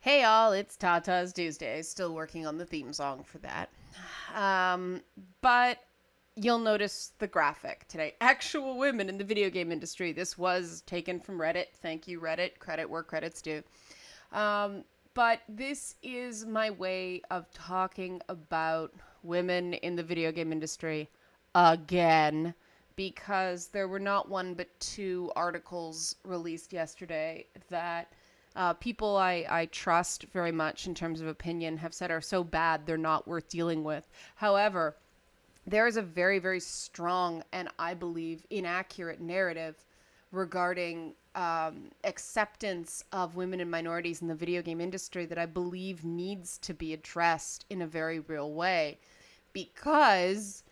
Hey all, it's Tatas Tuesday. Still working on the theme song for that. But you'll notice the graphic today. Actual women in the video game industry. This was taken from Reddit. Thank you, Reddit. Credit where credit's due. Um, but this is my way of talking about women in the video game industry again, because there were not one but two articles released yesterday that people I trust very much in terms of opinion have said are so bad they're not worth dealing with. However, there is a very, very strong and I believe inaccurate narrative regarding acceptance of women and minorities in the video game industry that I believe needs to be addressed in a very real way, because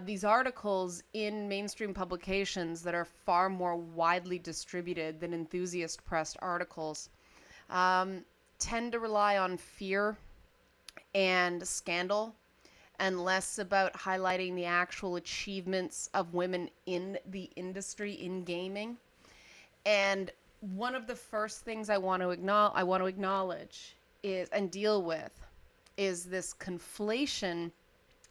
these articles in mainstream publications that are far more widely distributed than enthusiast pressed articles um, tend to rely on fear and scandal and less about highlighting the actual achievements of women in the industry in gaming. And one of the first things I want to acknowledge is and deal with is this conflation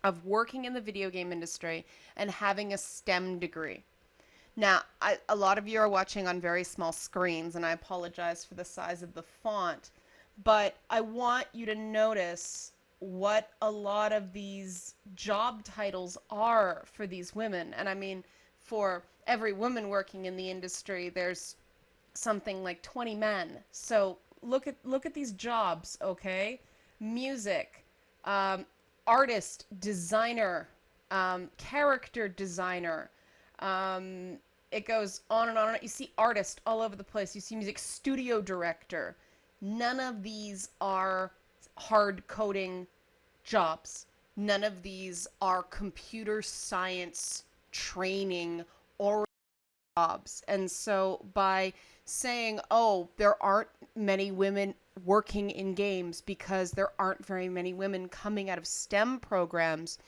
of working in the video game industry and having a STEM degree. Now, a lot of you are watching on very small screens, and I apologize for the size of the font, but I want you to notice what a lot of these job titles are for these women. And I mean, for every woman working in the industry, there's something like 20 men. So look at these jobs, okay? Music, um, artist, designer, character designer. It goes on and on. You see artist all over the place. You see music studio director. None of these are hard coding jobs. None of these are computer science training or jobs. And so by saying, oh, there aren't many women working in games because there aren't very many women coming out of STEM programs,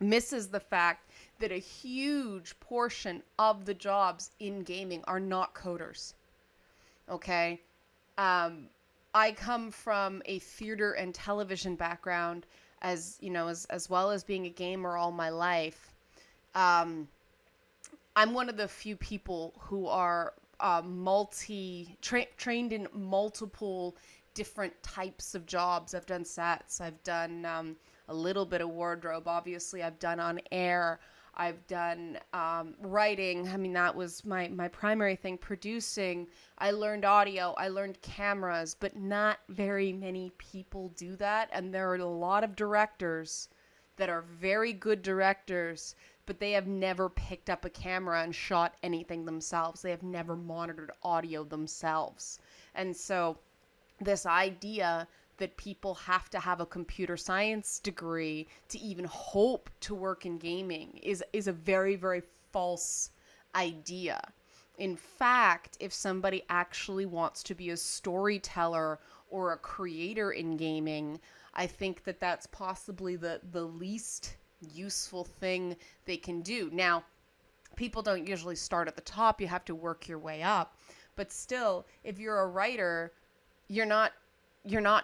misses the fact that a huge portion of the jobs in gaming are not coders. Okay? Um, I come from a theater and television background, as you know, as well as being a gamer all my life. Um, I'm one of the few people who are trained in multiple different types of jobs. I've done sets. I've done a little bit of wardrobe. Obviously, I've done on air. I've done writing. I mean, that was my primary thing. Producing. I learned audio. I learned cameras, but not very many people do that. And there are a lot of directors that are very good directors, but they have never picked up a camera and shot anything themselves. They have never monitored audio themselves. And so this idea that people have to have a computer science degree to even hope to work in gaming is a very, very false idea. In fact, if somebody actually wants to be a storyteller or a creator in gaming, I think that that's possibly the least useful thing they can do. Now, people don't usually start at the top. You have to work your way up. But still, if you're a writer, you're not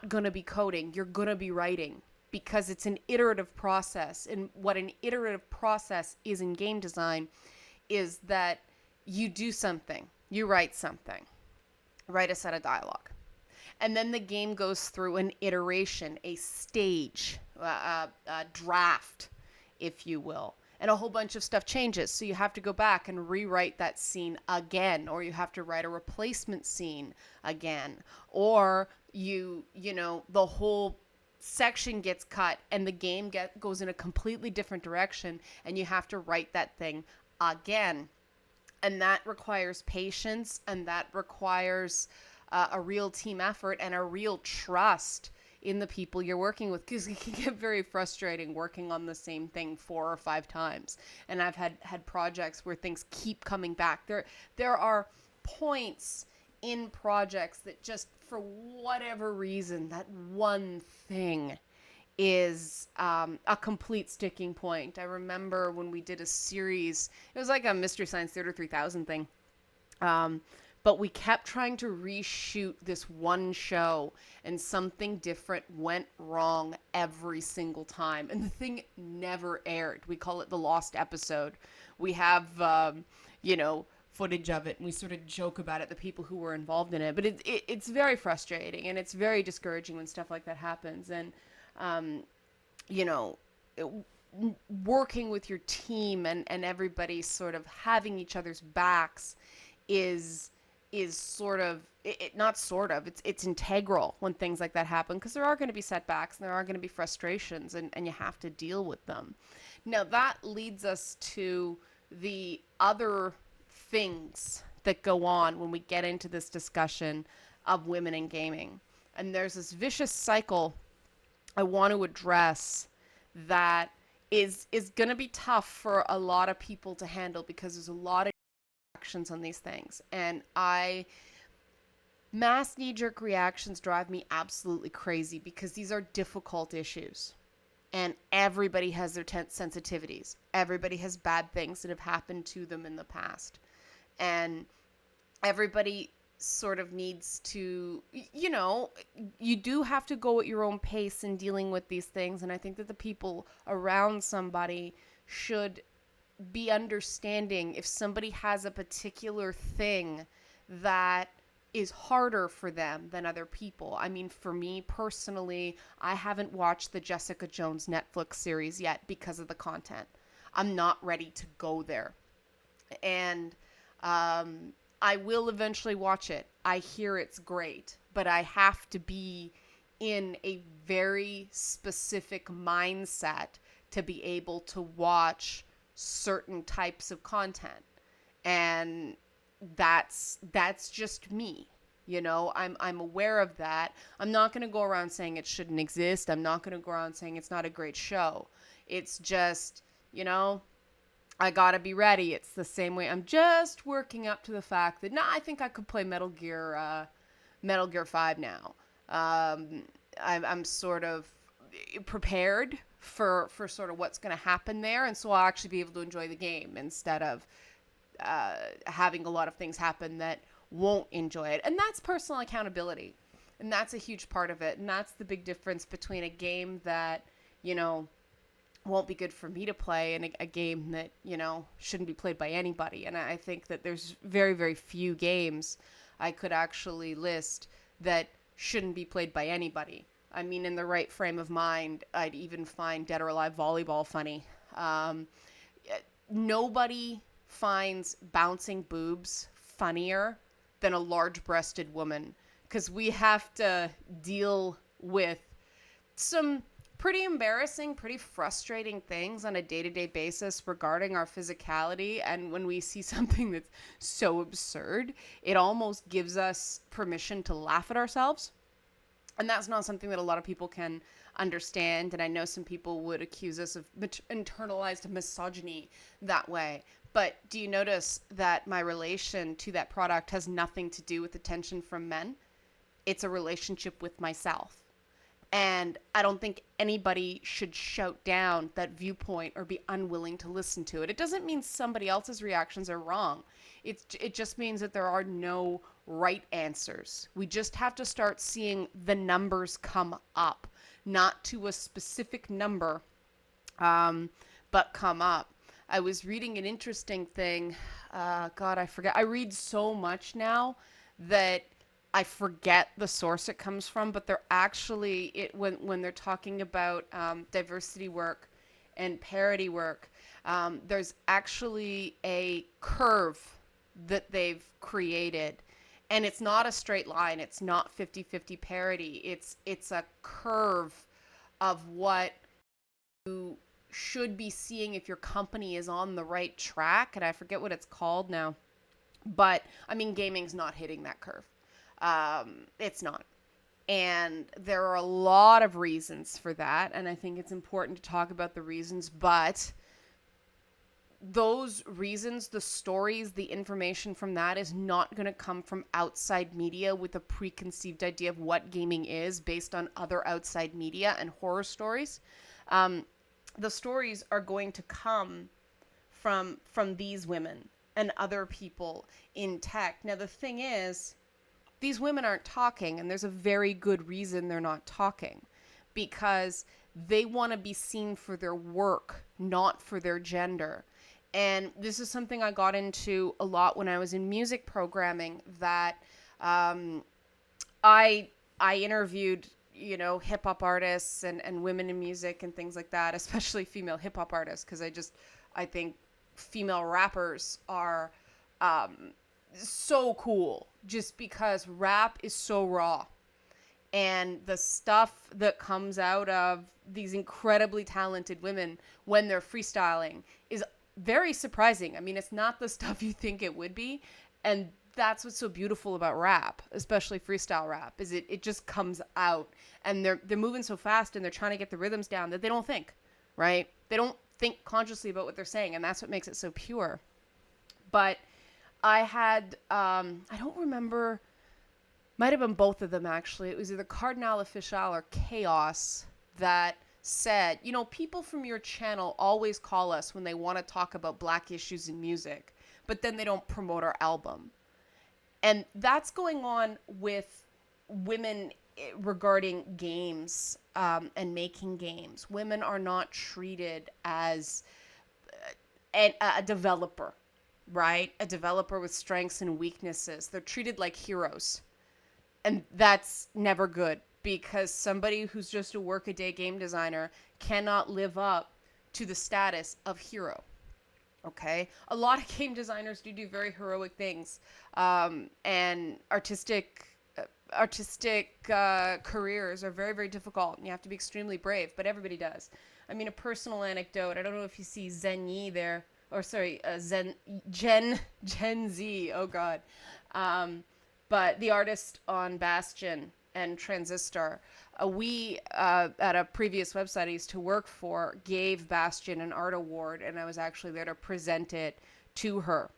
going to be coding. You're going to be writing, because it's an iterative process. And what an iterative process is in game design is that you do something, you write something, write a set of dialogue. And then the game goes through an iteration, a stage, a draft, if you will. And a whole bunch of stuff changes. So you have to go back and rewrite that scene again, or you have to write a replacement scene again. Or the whole section gets cut and the game goes in a completely different direction, and you have to write that thing again. And that requires patience, and that requires a real team effort and a real trust in the people you're working with, because it can get very frustrating working on the same thing 4 or 5 times. And I've had projects where things keep coming back. There are points in projects that just, for whatever reason, that one thing is a complete sticking point. I remember when we did a series, it was like a Mystery Science Theater 3000 thing. but we kept trying to reshoot this one show, and something different went wrong every single time. And the thing never aired. We call it the lost episode. We have, footage of it, and we sort of joke about it, the people who were involved in it. But it's very frustrating, and it's very discouraging when stuff like that happens. And, you know, it, working with your team and everybody sort of having each other's backs is sort of it's integral when things like that happen, because there are going to be setbacks and there are going to be frustrations, and you have to deal with them. Now that leads us to the other things that go on when we get into this discussion of women in gaming. And there's this vicious cycle I want to address that is going to be tough for a lot of people to handle, because there's a lot of actions on these things. And mass knee-jerk reactions drive me absolutely crazy, because these are difficult issues. And everybody has their sensitivities. Everybody has bad things that have happened to them in the past. And everybody sort of needs to, you do have to go at your own pace in dealing with these things. And I think that the people around somebody should be understanding if somebody has a particular thing that is harder for them than other people. I mean, for me personally, I haven't watched the Jessica Jones Netflix series yet because of the content. I'm not ready to go there. And I will eventually watch it. I hear it's great, but I have to be in a very specific mindset to be able to watch certain types of content. And that's just me. I'm aware of that. I'm not going to go around saying it shouldn't exist. I'm not going to go around saying it's not a great show. It's just, I gotta be ready. It's the same way. I'm just working up to the fact that, I think I could play Metal Gear 5 now. I'm sort of prepared for sort of what's going to happen there, and so I'll actually be able to enjoy the game instead of having a lot of things happen that won't enjoy it. And that's personal accountability, and that's a huge part of it. And that's the big difference between a game that won't be good for me to play and a game that shouldn't be played by anybody. And I think that there's very, very few games I could actually list that shouldn't be played by anybody. I mean, in the right frame of mind, I'd even find Dead or Alive Volleyball funny. Nobody finds bouncing boobs funnier than a large-breasted woman, because we have to deal with some pretty embarrassing, pretty frustrating things on a day-to-day basis regarding our physicality. And when we see something that's so absurd, it almost gives us permission to laugh at ourselves. And that's not something that a lot of people can understand. And I know some people would accuse us of internalized misogyny that way. But do you notice that my relation to that product has nothing to do with attention from men? It's a relationship with myself. And I don't think anybody should shout down that viewpoint or be unwilling to listen to it. It doesn't mean somebody else's reactions are wrong. It just means that there are no right answers. We just have to start seeing the numbers come up, not to a specific number, but come up. I was reading an interesting thing. God, I forget. I read so much now that I forget the source it comes from, but they're actually, when they're talking about diversity work and parity work, there's actually a curve that they've created. And it's not a straight line. It's not 50-50 parity. It's a curve of what you should be seeing if your company is on the right track. And I forget what it's called now. But, I mean, gaming's not hitting that curve. It's not. And there are a lot of reasons for that. And I think it's important to talk about the reasons. But those reasons, the stories, the information from that is not going to come from outside media with a preconceived idea of what gaming is based on other outside media and horror stories. The stories are going to come from these women and other people in tech. Now, the thing is, these women aren't talking, and there's a very good reason they're not talking, because they want to be seen for their work, not for their gender. And this is something I got into a lot when I was in music programming, that I interviewed, hip hop artists and women in music and things like that, especially female hip hop artists, because I think female rappers are so cool, just because rap is so raw. And the stuff that comes out of these incredibly talented women when they're freestyling is very surprising. I mean, it's not the stuff you think it would be. And that's what's so beautiful about rap, especially freestyle rap, is it just comes out, and they're moving so fast and they're trying to get the rhythms down that they don't think, right? They don't think consciously about what they're saying, and that's what makes it so pure. But I had, I don't remember, might have been both of them actually. It was either Cardinal Official or Chaos that said, people from your channel always call us when they want to talk about Black issues in music, but then they don't promote our album. And that's going on with women regarding games and making games. Women are not treated as a developer, right? A developer with strengths and weaknesses. They're treated like heroes. And that's never good, because somebody who's just a workaday game designer cannot live up to the status of hero. Okay, a lot of game designers do very heroic things, and artistic careers are very, very difficult, and you have to be extremely brave. But everybody does. I mean, a personal anecdote. I don't know if you see Zen Yi there, or sorry, Gen Z. Oh God, but the artist on Bastion and Transistor, we at a previous website I used to work for gave Bastion an art award, and I was actually there to present it to her.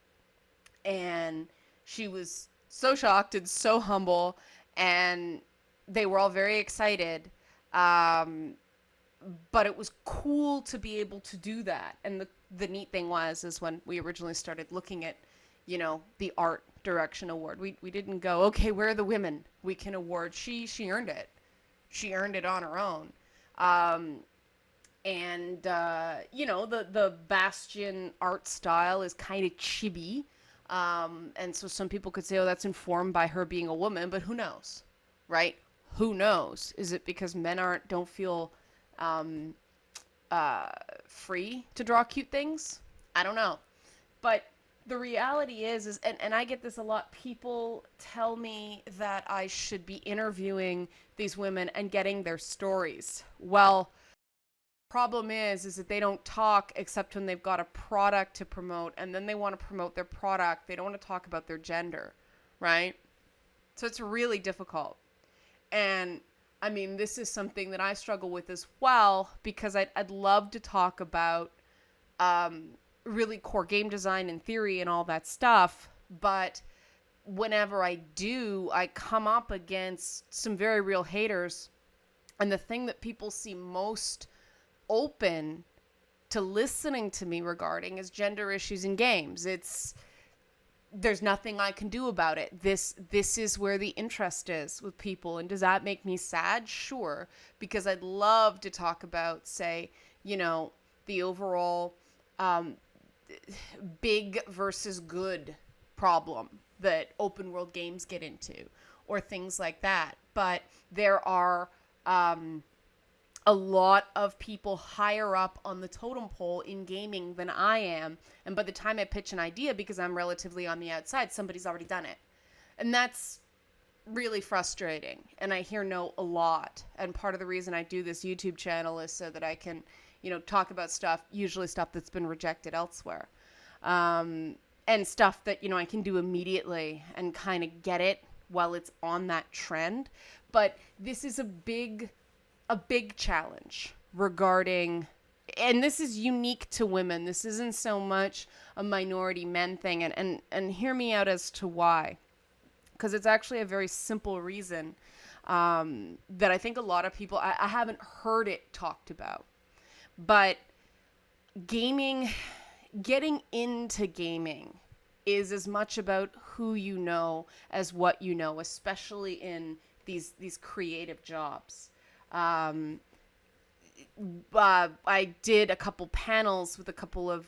And she was so shocked and so humble, and they were all very excited. But it was cool to be able to do that. And the neat thing is when we originally started looking at, the art direction award, we didn't go, okay, where are the women we can award? She earned it. She earned it on her own. The Bastion art style is kind of chibi. And so some people could say, oh, that's informed by her being a woman, but who knows, right? Who knows? Is it because men don't feel free to draw cute things? I don't know. But the reality is and I get this a lot, people tell me that I should be interviewing these women and getting their stories. Well, problem is that they don't talk except when they've got a product to promote, and then they want to promote their product. They don't want to talk about their gender, right? So it's really difficult. And I mean, this is something that I struggle with as well, because I'd love to talk about really core game design and theory and all that stuff, but whenever I do, I come up against some very real haters. And the thing that people seem most open to listening to me regarding is gender issues in games. There's nothing I can do about it. This is where the interest is with people. And does that make me sad? Sure, because I'd love to talk about, say, the overall big versus good problem that open world games get into, or things like that. But there are a lot of people higher up on the totem pole in gaming than I am. And by the time I pitch an idea, because I'm relatively on the outside, somebody's already done it. And that's really frustrating. And I hear no a lot. And part of the reason I do this YouTube channel is so that I can, talk about stuff, usually stuff that's been rejected elsewhere. And stuff that, I can do immediately and kind of get it while it's on that trend. But this is a big challenge regarding, and this is unique to women. This isn't so much a minority men thing. And hear me out as to why. Because it's actually a very simple reason that I think a lot of people, I haven't heard it talked about. But getting into gaming is as much about who you know as what you know, especially in these creative jobs. Um, I did a couple panels with a couple of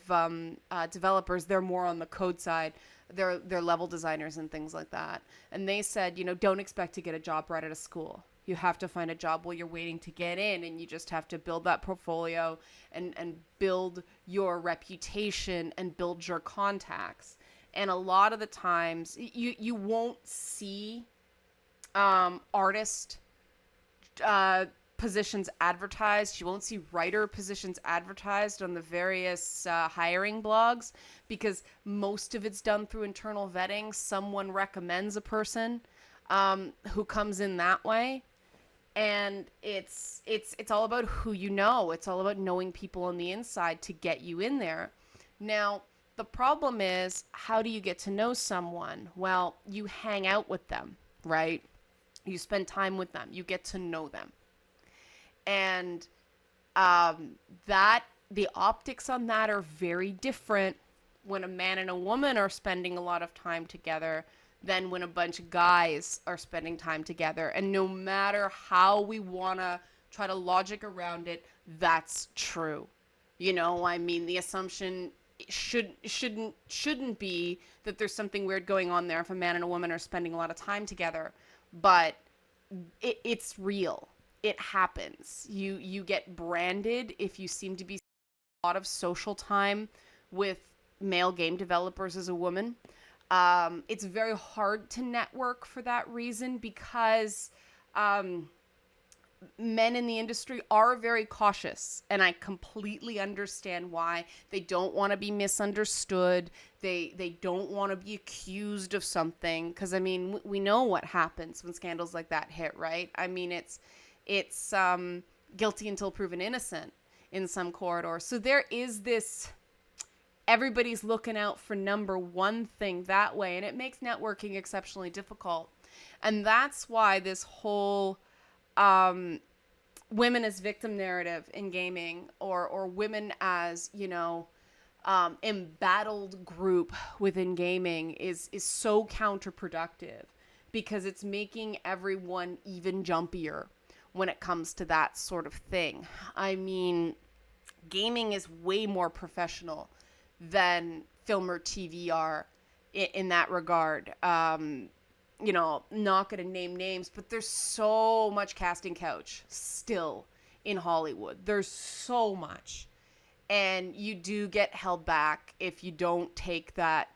developers. They're more on the code side. They're level designers and things like that. And they said, don't expect to get a job right out of school. You have to find a job while you're waiting to get in, and you just have to build that portfolio and build your reputation and build your contacts. And a lot of the times, you won't see artist uh, positions advertised. You won't see writer positions advertised on the various hiring blogs because most of it's done through internal vetting. Someone recommends a person who comes in that way. And it's all about who you know. It's all about knowing people on the inside to get you in there. Now, the problem is, how do you get to know someone? Well, you hang out with them, right? You spend time with them. You get to know them. And that the optics on that are very different when a man and a woman are spending a lot of time together than when a bunch of guys are spending time together. And no matter how we want to try to logic around it, that's true. The assumption shouldn't be that there's something weird going on there if a man and a woman are spending a lot of time together, but it's real. It happens. You get branded if you seem to be a lot of social time with male game developers as a woman. It's very hard to network for that reason because men in the industry are very cautious, and I completely understand why. They don't want to be misunderstood. They don't want to be accused of something because, we know what happens when scandals like that hit, right? It's guilty until proven innocent in some corridors. So there is this, everybody's looking out for number one thing that way, and it makes networking exceptionally difficult. And that's why this whole women as victim narrative in gaming, or women as, embattled group within gaming is so counterproductive, because it's making everyone even jumpier when it comes to that sort of thing. Gaming is way more professional than film or TV are in that regard. Not going to name names, but there's so much casting couch still in Hollywood. There's so much. And you do get held back if you don't take that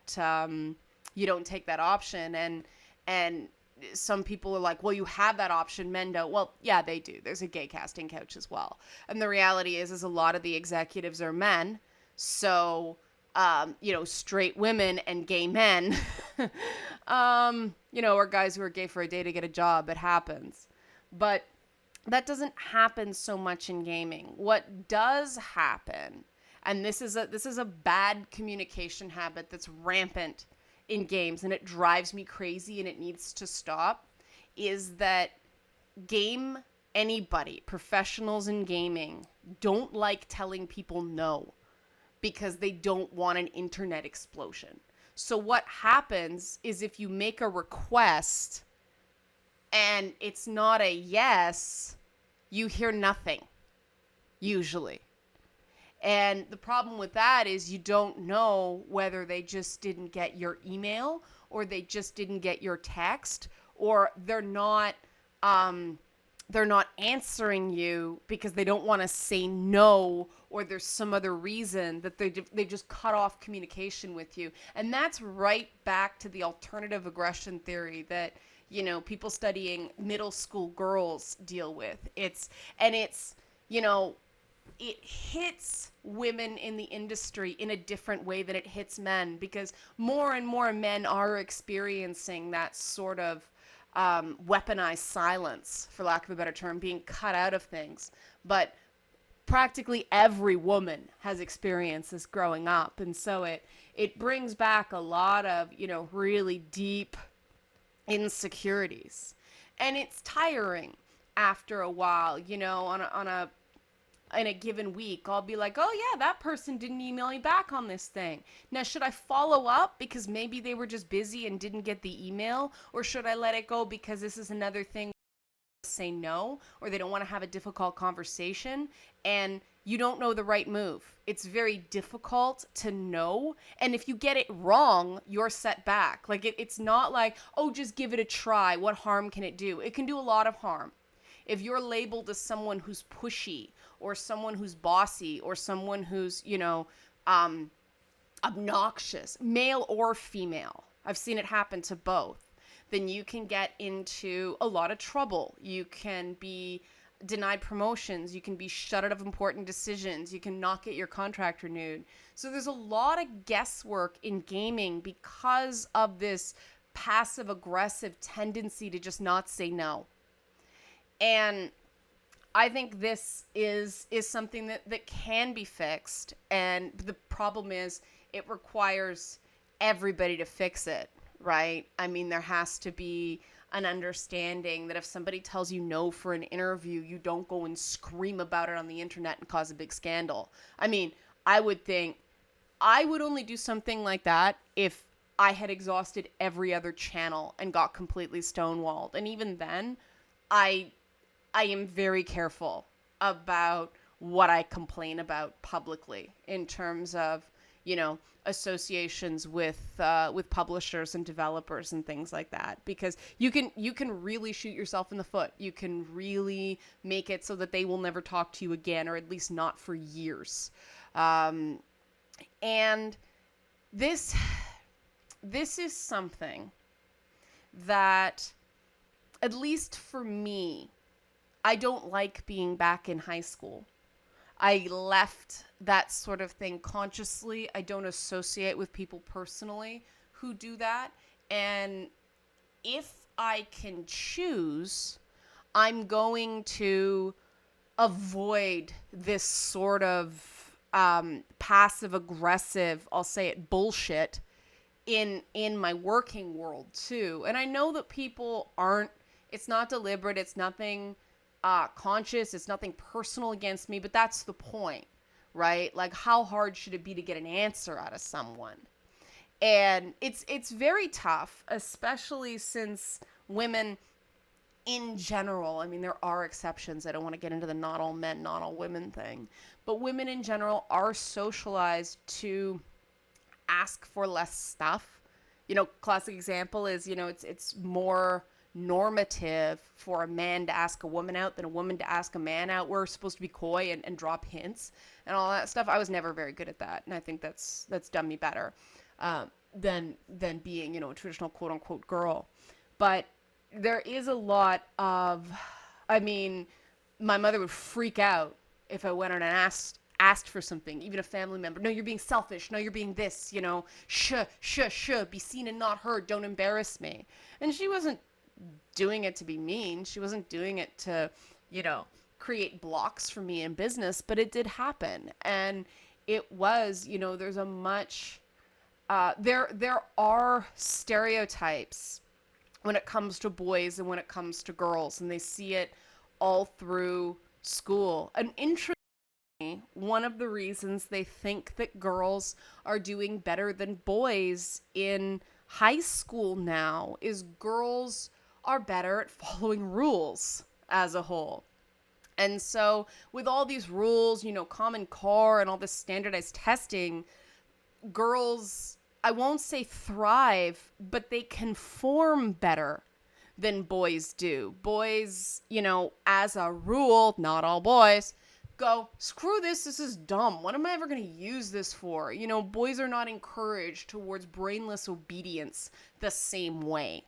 option. And some people are like, well, you have that option, men don't. Well, yeah, they do. There's a gay casting couch as well. And the reality is a lot of the executives are men. So, straight women and gay men, or guys who are gay for a day to get a job. It happens. But that doesn't happen so much in gaming. What does happen, and this is a bad communication habit that's rampant in games, and it drives me crazy and it needs to stop, is that professionals in gaming don't like telling people no, because they don't want an internet explosion. So what happens is, if you make a request and it's not a yes, you hear nothing, usually. And the problem with that is you don't know whether they just didn't get your email, or they just didn't get your text, or they're not answering you because they don't want to say no, or there's some other reason that they just cut off communication with you. And that's right back to the alternative aggression theory that, people studying middle school girls deal with. It hits women in the industry in a different way than it hits men, because more and more men are experiencing that sort of weaponized silence, for lack of a better term, being cut out of things. But practically every woman has experienced this growing up. And so it brings back a lot of, really deep insecurities. And it's tiring after a while, on in a given week, I'll be like, oh yeah, that person didn't email me back on this thing. Now, should I follow up because maybe they were just busy and didn't get the email? Or should I let it go because this is another thing, say no, or they don't want to have a difficult conversation and you don't know the right move? It's very difficult to know. And if you get it wrong, you're set back. Like it's not like, oh, just give it a try. What harm can it do? It can do a lot of harm. If you're labeled as someone who's pushy or someone who's bossy or someone who's, obnoxious, male or female, I've seen it happen to both, then you can get into a lot of trouble. You can be denied promotions. You can be shut out of important decisions. You can not get your contract renewed. So there's a lot of guesswork in gaming because of this passive aggressive tendency to just not say no. And I think this is something that can be fixed. And the problem is it requires everybody to fix it, right? I mean, there has to be an understanding that if somebody tells you no for an interview, you don't go and scream about it on the internet and cause a big scandal. I mean, I would think I would only do something like that if I had exhausted every other channel and got completely stonewalled. And even then, I am very careful about what I complain about publicly in terms of, associations with publishers and developers and things like that, because you can really shoot yourself in the foot. You can really make it so that they will never talk to you again, or at least not for years. And this is something that, at least for me, I don't like being back in high school. I left that sort of thing consciously. I don't associate with people personally who do that. And if I can choose, I'm going to avoid this sort of passive aggressive, I'll say it, bullshit in my working world too. And I know that people aren't, it's not deliberate, it's nothing conscious, it's nothing personal against me, but that's the point, right? Like, how hard should it be to get an answer out of someone? And it's very tough, especially since women in general, I mean, there are exceptions. I don't want to get into the not all men, not all women thing, but women in general are socialized to ask for less stuff. Classic example is, it's more normative for a man to ask a woman out than a woman to ask a man out. We're supposed to be coy and drop hints and all that stuff. I was never very good at that, and I think that's done me better than being, a traditional quote unquote girl. But there is a lot of, I mean, my mother would freak out if I went on and asked for something, even a family member. No, you're being selfish. No, you're being this, be seen and not heard. Don't embarrass me. And she wasn't doing it to be mean. She wasn't doing it to, create blocks for me in business, but it did happen. And it was, there's a much, there are stereotypes when it comes to boys and when it comes to girls, and they see it all through school. And interestingly, one of the reasons they think that girls are doing better than boys in high school now is girls are better at following rules as a whole. And so with all these rules, Common Core and all this standardized testing, girls, I won't say thrive, but they conform better than boys do. Boys, as a rule, not all boys, go, screw this is dumb. What am I ever going to use this for? Boys are not encouraged towards brainless obedience the same way.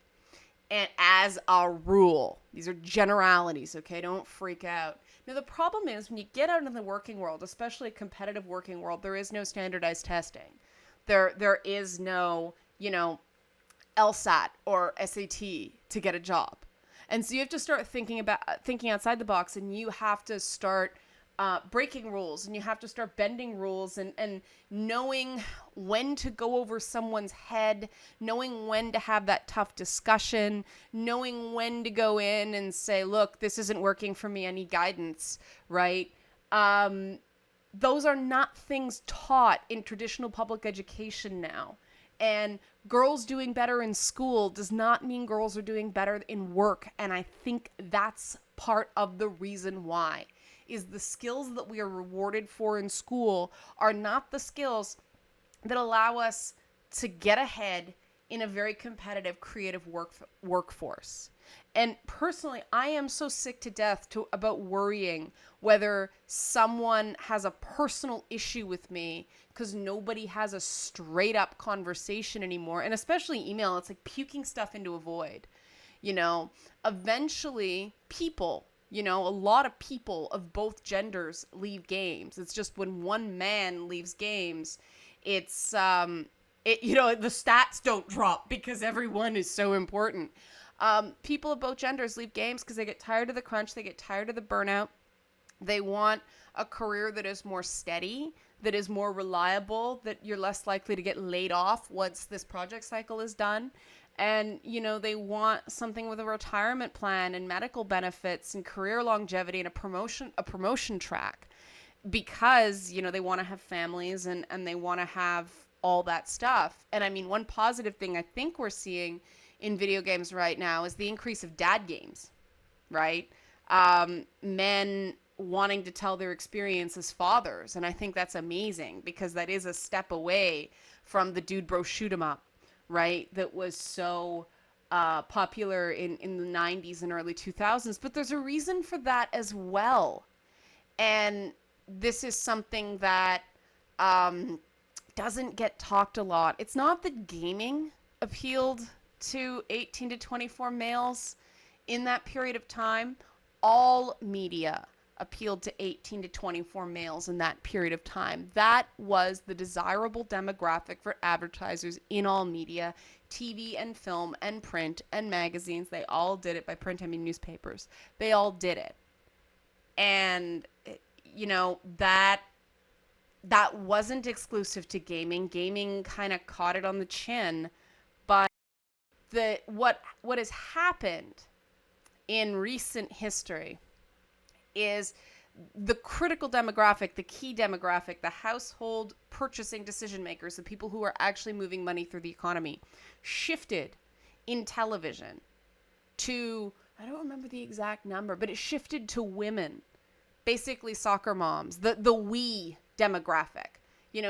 And as a rule, these are generalities, okay? Don't freak out. Now, the problem is when you get out into the working world, especially a competitive working world, there is no standardized testing. There is no, LSAT or SAT to get a job. And so you have to start thinking outside the box, and you have to start breaking rules, and you have to start bending rules and knowing when to go over someone's head, knowing when to have that tough discussion, knowing when to go in and say, look, this isn't working for me, I need guidance, right? Those are not things taught in traditional public education now. And girls doing better in school does not mean girls are doing better in work. And I think that's part of the reason why, is the skills that we are rewarded for in school are not the skills that allow us to get ahead in a very competitive, creative workforce. And personally, I am so sick to death about worrying whether someone has a personal issue with me because nobody has a straight up conversation anymore. And especially email, it's like puking stuff into a void. Eventually, a lot of people of both genders leave games. It's just when one man leaves games, it's the stats don't drop because everyone is so important. People of both genders leave games because they get tired of the crunch, they get tired of the burnout. They want a career that is more steady, that is more reliable, that you're less likely to get laid off once this project cycle is done. And, they want something with a retirement plan and medical benefits and career longevity and a promotion track, because, they want to have families and they want to have all that stuff. And I mean, one positive thing I think we're seeing in video games right now is the increase of dad games, right? Men wanting to tell their experience as fathers. And I think that's amazing, because that is a step away from the dude bro shoot 'em up, right? That was so popular in the 90s and early 2000s. But there's a reason for that as well. And this is something that doesn't get talked a lot. It's not that gaming appealed to 18 to 24 males in that period of time. All media appealed to 18 to 24 males in that period of time. That was the desirable demographic for advertisers in all media, TV and film and print and magazines. They all did it. By print, I mean newspapers. They all did it. And, that wasn't exclusive to gaming. Gaming kind of caught it on the chin. But what has happened in recent history is the critical demographic, the key demographic, the household purchasing decision makers, the people who are actually moving money through the economy, shifted in television to, I don't remember the exact number, but it shifted to women, basically soccer moms, the we demographic.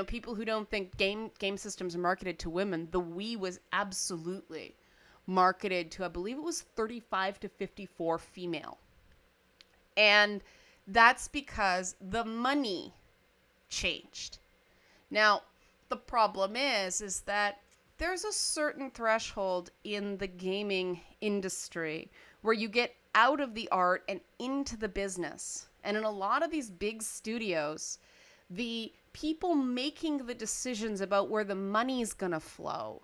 People who don't think game systems are marketed to women. The we was absolutely marketed to, I believe it was 35 to 54 female. And that's because the money changed. Now, the problem is that there's a certain threshold in the gaming industry where you get out of the art and into the business. And in a lot of these big studios, the people making the decisions about where the money's gonna flow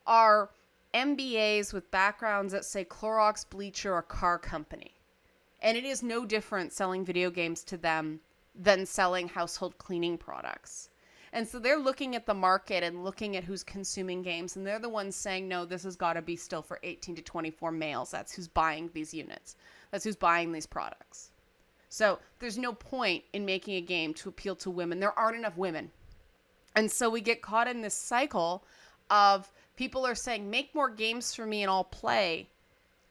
are MBAs with backgrounds that say Clorox, Bleacher, or car company. And it is no different selling video games to them than selling household cleaning products. And so they're looking at the market and looking at who's consuming games, and they're the ones saying, no, this has got to be still for 18 to 24 males. That's who's buying these units. That's who's buying these products. So there's no point in making a game to appeal to women. There aren't enough women. And so we get caught in this cycle of people are saying, make more games for me and I'll play.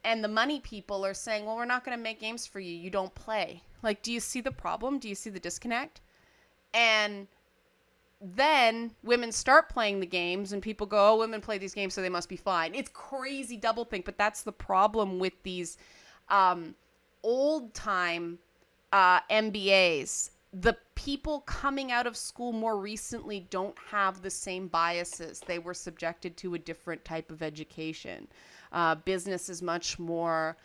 And the money people are saying, well, we're not going to make games for you. You don't play. Like, do you see the problem? Do you see the disconnect? And then women start playing the games and people go, oh, women play these games, so they must be fine. It's crazy doublethink, but that's the problem with these old time MBAs. The people coming out of school more recently don't have the same biases. They were subjected to a different type of education. Business is much more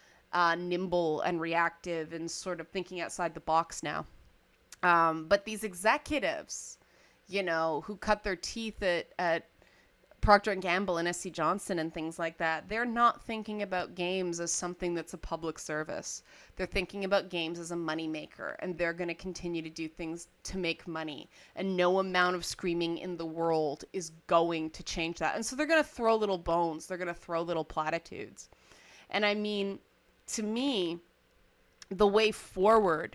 nimble and reactive and sort of thinking outside the box now. But these executives, who cut their teeth at Procter & Gamble and SC Johnson and things like that, they're not thinking about games as something that's a public service. They're thinking about games as a moneymaker, and they're going to continue to do things to make money. And no amount of screaming in the world is going to change that. And so they're going to throw little bones. They're going to throw little platitudes. And I mean, to me, the way forward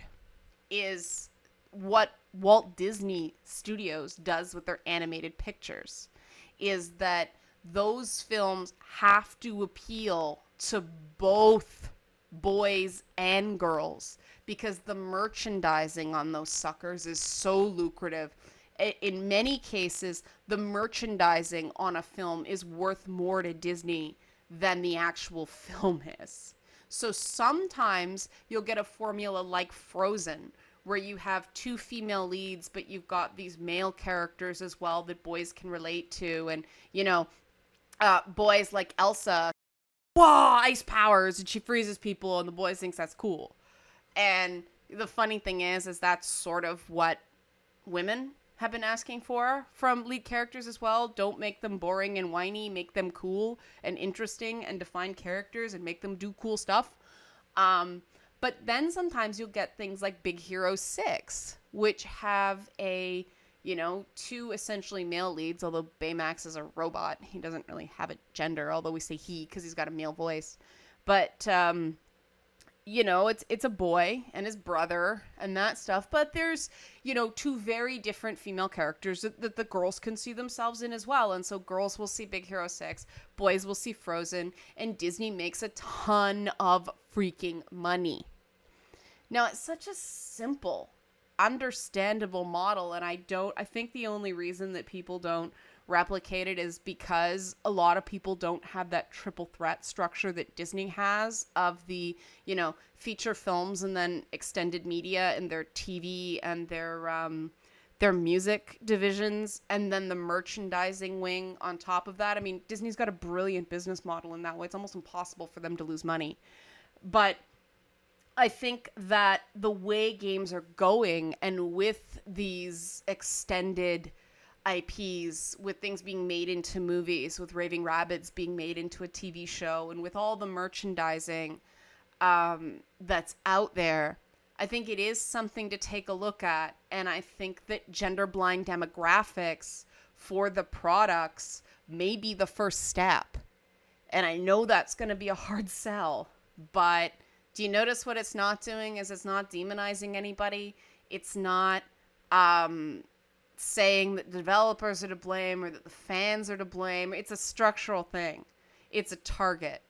is what Walt Disney Studios does with their animated pictures is that those films have to appeal to both boys and girls because the merchandising on those suckers is so lucrative. In many cases, the merchandising on a film is worth more to Disney than the actual film is. So sometimes you'll get a formula like Frozen, where you have two female leads, but you've got these male characters as well that boys can relate to. And, boys like Elsa, whoa, ice powers, and she freezes people, and the boys thinks that's cool. And the funny thing is that's sort of what women have been asking for from lead characters as well. Don't make them boring and whiny, make them cool and interesting and define characters and make them do cool stuff. But then sometimes you'll get things like Big Hero 6, which have two essentially male leads, although Baymax is a robot. He doesn't really have a gender, although we say he because he's got a male voice. But it's a boy and his brother and that stuff. But there's, two very different female characters that the girls can see themselves in as well. And so girls will see Big Hero 6, boys will see Frozen, and Disney makes a ton of freaking money. Now, it's such a simple, understandable model, and I think the only reason that people don't replicate it is because a lot of people don't have that triple threat structure that Disney has of the, feature films and then extended media and their TV and their music divisions, and then the merchandising wing on top of that. I mean, Disney's got a brilliant business model in that way. It's almost impossible for them to lose money. But I think that the way games are going, and with these extended IPs, with things being made into movies, with Raving Rabbids being made into a TV show, and with all the merchandising that's out there, I think it is something to take a look at. And I think that gender blind demographics for the products may be the first step. And I know that's going to be a hard sell, but do you notice what it's not doing is it's not demonizing anybody. It's not saying that the developers are to blame or that the fans are to blame. It's a structural thing. It's a target.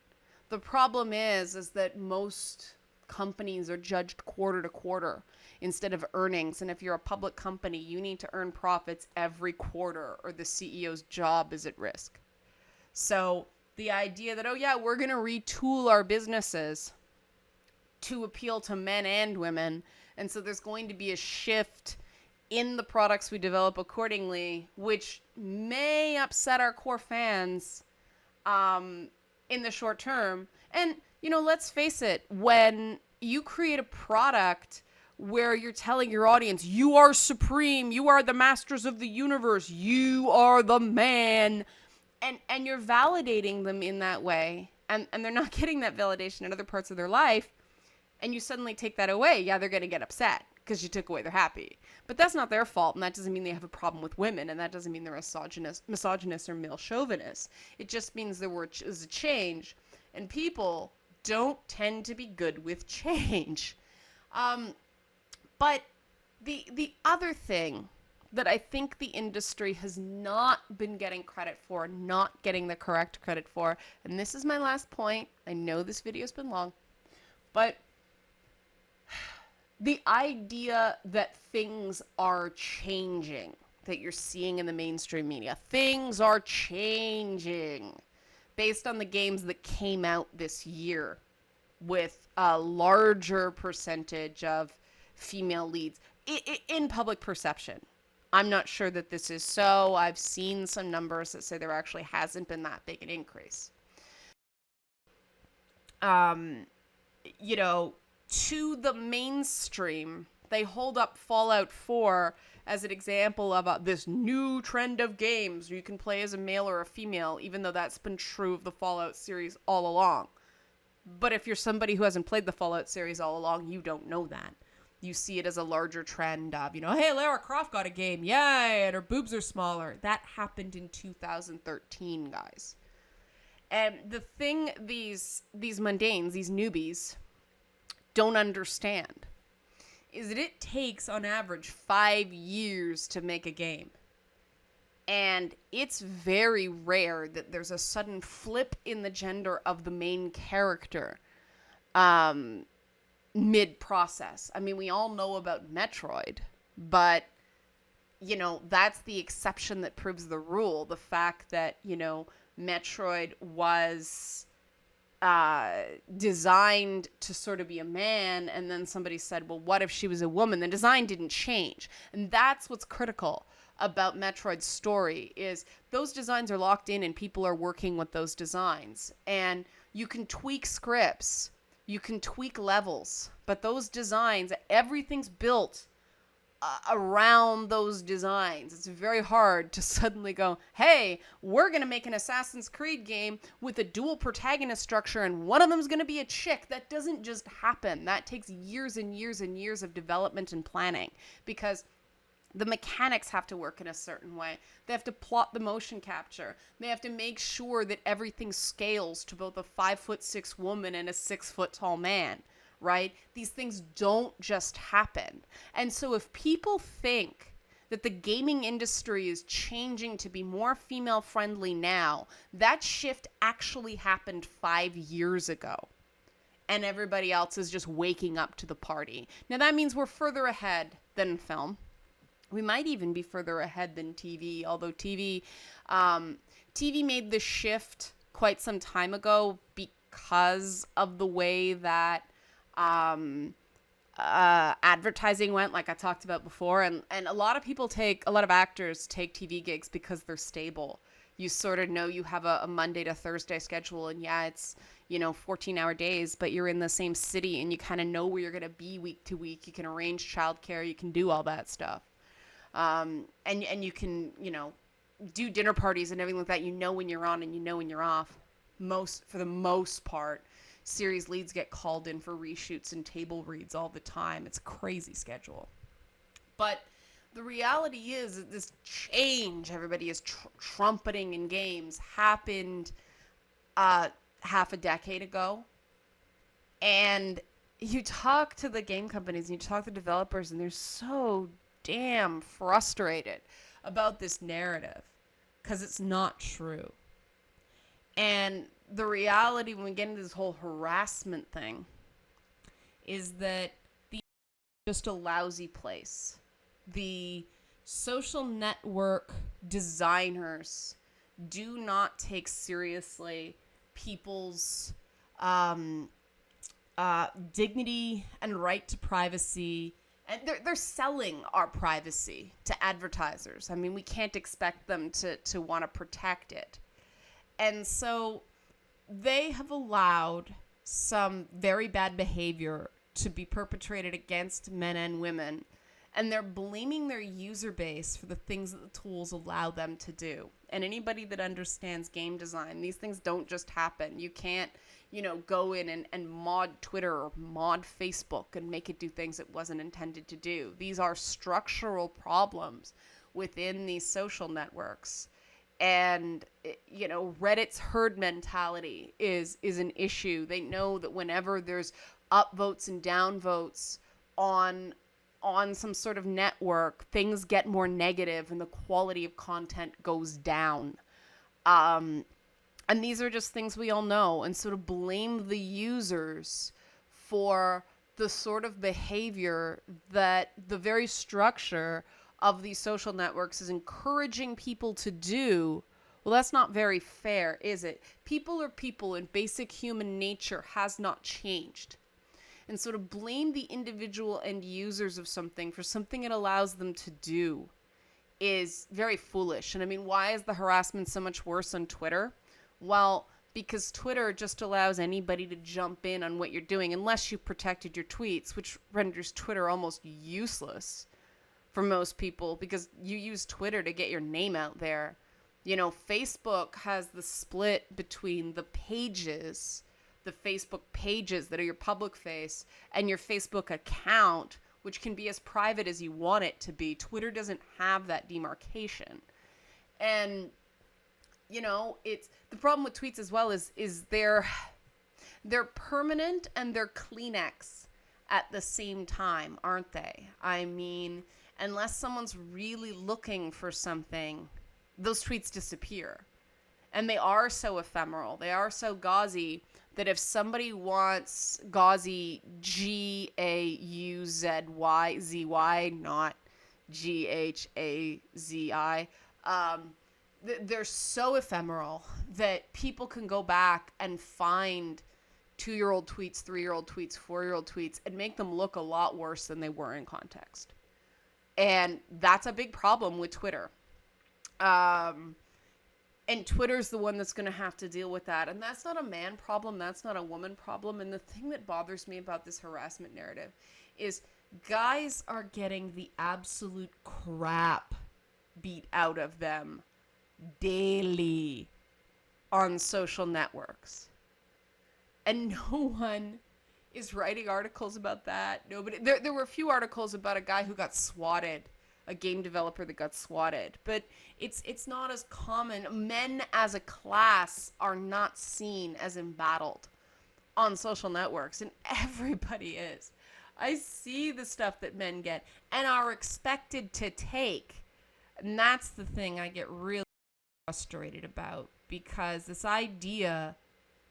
The problem is that most companies are judged quarter to quarter instead of earnings. And if you're a public company, you need to earn profits every quarter or the CEO's job is at risk. So the idea that, we're going to retool our businesses to appeal to men and women, and so there's going to be a shift in the products we develop accordingly, which may upset our core fans in the short term. And, let's face it, when you create a product where you're telling your audience, you are supreme, you are the masters of the universe, you are the man, and you're validating them in that way, and they're not getting that validation in other parts of their life, and you suddenly take that away, they're going to get upset because you took away their happy. But that's not their fault, and that doesn't mean they have a problem with women, and that doesn't mean they're misogynist or male chauvinist. It just means there was a change, and people don't tend to be good with change. But the other thing that I think the industry has not been getting credit for, not getting the correct credit for, and this is my last point. I know this video's been long, but the idea that things are changing, that you're seeing in the mainstream media, things are changing based on the games that came out this year with a larger percentage of female leads in public perception. I'm not sure that this is so. I've seen some numbers that say there actually hasn't been that big an increase. To the mainstream, they hold up Fallout 4 as an example of this new trend of games where you can play as a male or a female, even though that's been true of the Fallout series all along. But if you're somebody who hasn't played the Fallout series all along, you don't know that. You see it as a larger trend of, hey, Lara Croft got a game, yay, and her boobs are smaller. That happened in 2013, guys. And the thing these mundanes, these newbies, don't understand is that it takes on average 5 years to make a game. And it's very rare that there's a sudden flip in the gender of the main character mid-process. I mean, we all know about Metroid, but, that's the exception that proves the rule. The fact that, Metroid was designed to sort of be a man, and then somebody said, well, what if she was a woman? The design didn't change. And that's what's critical about Metroid's story, is those designs are locked in and people are working with those designs. And you can tweak scripts, you can tweak levels, but those designs, everything's built around those designs. It's very hard to suddenly go, hey, we're going to make an Assassin's Creed game with a dual protagonist structure and one of them's going to be a chick. That doesn't just happen. That takes years and years and years of development and planning, because the mechanics have to work in a certain way. They have to plot the motion capture. They have to make sure that everything scales to both a 5'6" woman and a 6 foot tall man, right? These things don't just happen. And so if people think that the gaming industry is changing to be more female friendly now, that shift actually happened 5 years ago. And everybody else is just waking up to the party. Now that means we're further ahead than film. We might even be further ahead than TV, although TV made the shift quite some time ago because of the way that advertising went, like I talked about before. And a lot of actors take TV gigs because they're stable. You sort of know you have a Monday to Thursday schedule, and it's 14-hour days, but you're in the same city and you kind of know where you're going to be week to week. You can arrange childcare, you can do all that stuff. And you can, do dinner parties and everything like that. You know when you're on and you know when you're off. For the most part, series leads get called in for reshoots and table reads all the time. It's a crazy schedule. But the reality is that this change everybody is trumpeting in games happened half a decade ago. And you talk to the game companies and you talk to developers, and they're so damn frustrated about this narrative because it's not true. And the reality when we get into this whole harassment thing is that the just a lousy place. The social network designers do not take seriously people's dignity and right to privacy. And they're selling our privacy to advertisers. I mean, we can't expect them to want to protect it. And so they have allowed some very bad behavior to be perpetrated against men and women. And they're blaming their user base for the things that the tools allow them to do. And anybody that understands game design, these things don't just happen. You can't, go in and mod Twitter or mod Facebook and make it do things it wasn't intended to do. These are structural problems within these social networks. And, Reddit's herd mentality is an issue. They know that whenever there's upvotes and downvotes on some sort of network, things get more negative and the quality of content goes down. And these are just things we all know. And so to blame the users for the sort of behavior that the very structure of these social networks is encouraging people to do, well, that's not very fair, is it? People are people, and basic human nature has not changed. And so to blame the individual end users of something for something it allows them to do is very foolish. And I mean, why is the harassment so much worse on Twitter? Well, because Twitter just allows anybody to jump in on what you're doing unless you protected your tweets, which renders Twitter almost useless for most people because you use Twitter to get your name out there. Facebook has the split between the pages, the Facebook pages that are your public face, and your Facebook account, which can be as private as you want it to be. Twitter doesn't have that demarcation. And it's the problem with tweets as well is they're permanent and they're Kleenex. at the same time, aren't they? I mean, unless someone's really looking for something, those tweets disappear. And they are so ephemeral. They are so gauzy that if somebody wants gauzy, Gauzzy, not Ghazi, they're so ephemeral that people can go back and find 2-year-old tweets, 3-year-old tweets, 4-year-old tweets, and make them look a lot worse than they were in context. And that's a big problem with Twitter. And Twitter's the one that's going to have to deal with that. And that's not a man problem. That's not a woman problem. And the thing that bothers me about this harassment narrative is guys are getting the absolute crap beat out of them daily on social networks. And no one is writing articles about that. Nobody. There were a few articles about a guy who got swatted, a game developer that got swatted, but it's not as common. Men as a class are not seen as embattled on social networks, and everybody is. I see the stuff that men get and are expected to take, and that's the thing I get really frustrated about, because this idea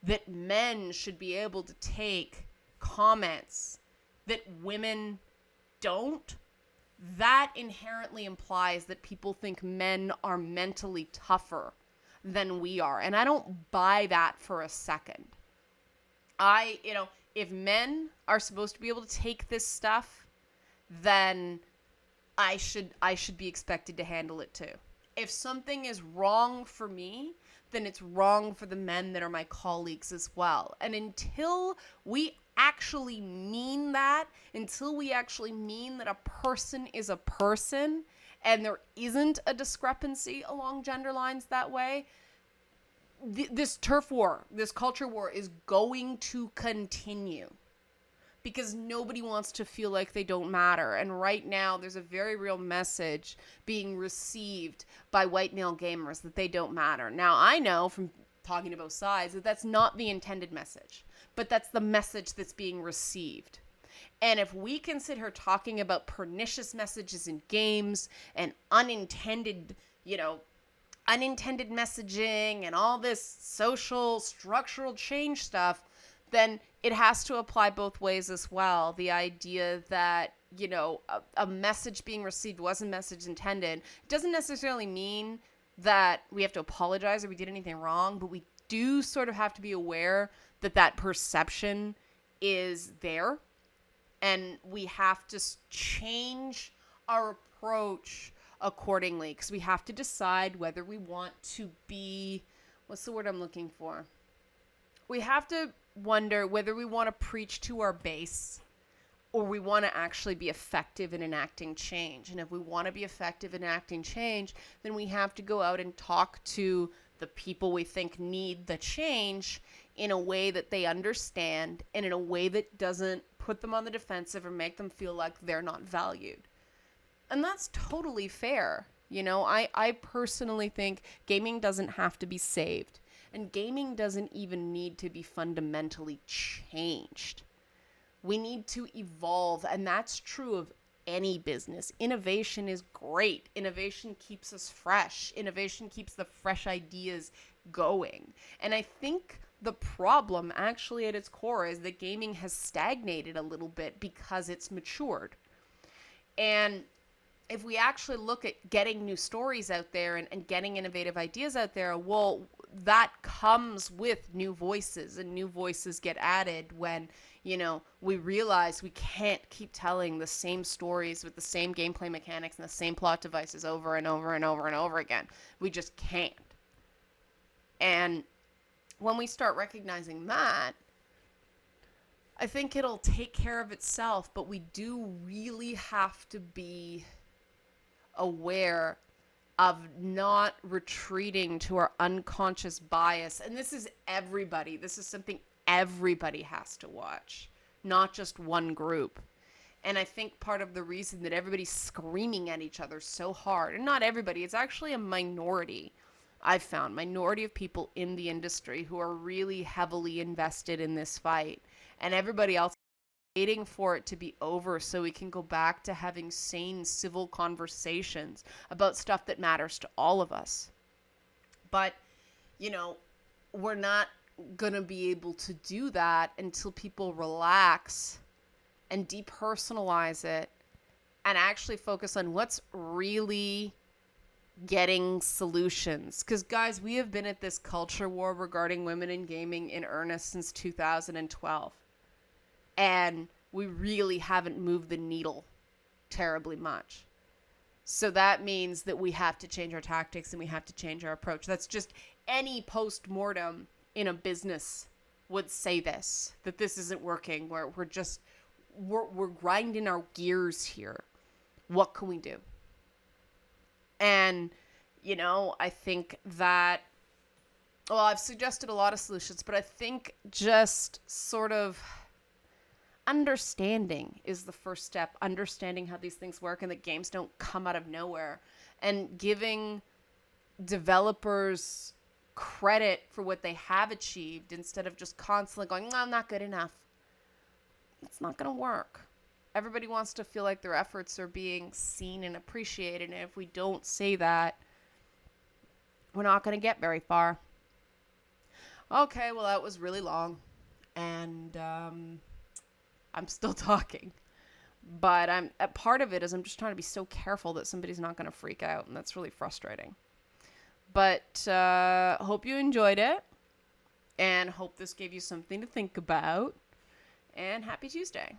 that men should be able to take comments that women don't, that inherently implies that people think men are mentally tougher than we are. And I don't buy that for a second. If men are supposed to be able to take this stuff, then I should be expected to handle it too. If something is wrong for me, then it's wrong for the men that are my colleagues as well. And until we actually mean that, until we actually mean that a person is a person and there isn't a discrepancy along gender lines that way, this turf war, this culture war is going to continue. Because nobody wants to feel like they don't matter. And right now, there's a very real message being received by white male gamers that they don't matter. Now, I know from talking to both sides that that's not the intended message, but that's the message that's being received. And if we can sit here talking about pernicious messages in games and unintended messaging and all this social structural change stuff, then it has to apply both ways as well. The idea that, a message being received wasn't message intended doesn't necessarily mean that we have to apologize or we did anything wrong, but we do sort of have to be aware that that perception is there, and we have to change our approach accordingly, because we have to decide whether we want to be, what's the word I'm looking for? We have to wonder whether we want to preach to our base or we want to actually be effective in enacting change. And if we want to be effective in enacting change, then we have to go out and talk to the people we think need the change in a way that they understand and in a way that doesn't put them on the defensive or make them feel like they're not valued. And that's totally fair. I personally think gaming doesn't have to be saved. And gaming doesn't even need to be fundamentally changed. We need to evolve, and that's true of any business. Innovation is great. Innovation keeps us fresh. Innovation keeps the fresh ideas going. And I think the problem actually at its core is that gaming has stagnated a little bit because it's matured. And if we actually look at getting new stories out there and getting innovative ideas out there, well, that comes with new voices, and new voices get added when, we realize we can't keep telling the same stories with the same gameplay mechanics and the same plot devices over and over and over and over again. We just can't. And when we start recognizing that, I think it'll take care of itself, but we do really have to be aware of not retreating to our unconscious bias. And this is everybody. This is something everybody has to watch, not just one group. And I think part of the reason that everybody's screaming at each other so hard, and not everybody, it's actually a minority, I've found, minority of people in the industry who are really heavily invested in this fight. And everybody else waiting for it to be over so we can go back to having sane civil conversations about stuff that matters to all of us. But, you know, we're not going to be able to do that until people relax and depersonalize it and actually focus on what's really getting solutions. Because, guys, we have been at this culture war regarding women in gaming in earnest since 2012. And we really haven't moved the needle terribly much. So that means that we have to change our tactics and we have to change our approach. That's just any post-mortem in a business would say this, that this isn't working, where we're grinding our gears here. What can we do? And, you know, I think that, well, I've suggested a lot of solutions, but I think just sort of understanding is the first step. Understanding how these things work and that games don't come out of nowhere. And giving developers credit for what they have achieved instead of just constantly going, no, I'm not good enough. It's not going to work. Everybody wants to feel like their efforts are being seen and appreciated. And if we don't say that, we're not going to get very far. Okay, well, that was really long. And I'm still talking. But part of it is I'm just trying to be so careful that somebody's not going to freak out. And that's really frustrating. But hope you enjoyed it. And hope this gave you something to think about. And happy Tuesday.